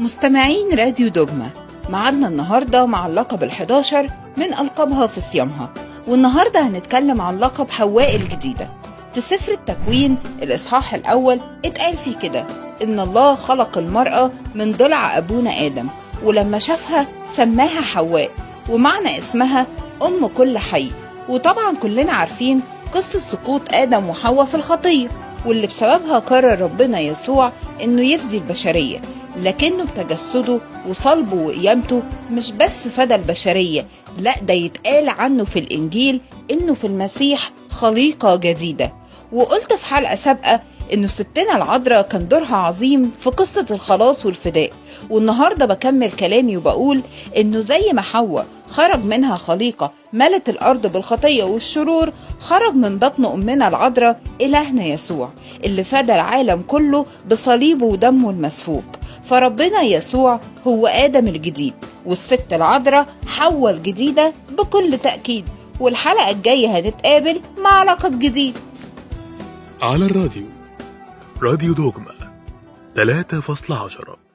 مستمعين راديو دوجما، معادنا النهاردة مع اللقب ال11 من ألقابها في صيامها. والنهاردة هنتكلم عن لقب حواء الجديدة. في سفر التكوين الإصحاح الأول اتقال فيه كده: إن الله خلق المرأة من ضلع أبونا آدم، ولما شافها سماها حواء، ومعنى اسمها أم كل حي. وطبعا كلنا عارفين قصة سقوط آدم وحواء في الخطية، واللي بسببها قرر ربنا يسوع إنه يفدي البشرية، لكنه بتجسده وصلبه وقيامته مش بس فدى البشرية، لا ده يتقال عنه في الإنجيل إنه في المسيح خليقة جديدة. وقلت في حلقة سابقة إنه ستنا العذراء كان دورها عظيم في قصة الخلاص والفداء، والنهاردة بكمل كلامي وبقول إنه زي ما حواء خرج منها خليقة ملت الأرض بالخطية والشرور، خرج من بطن أمنا العذراء إلهنا يسوع اللي فدى العالم كله بصليبه ودمه المسفوك. فربنا يسوع هو آدم الجديد، والست العذراء حواء الجديدة بكل تأكيد. والحلقة الجاية هنتقابل مع لقب جديد على الراديو، راديو دوجما 3.10.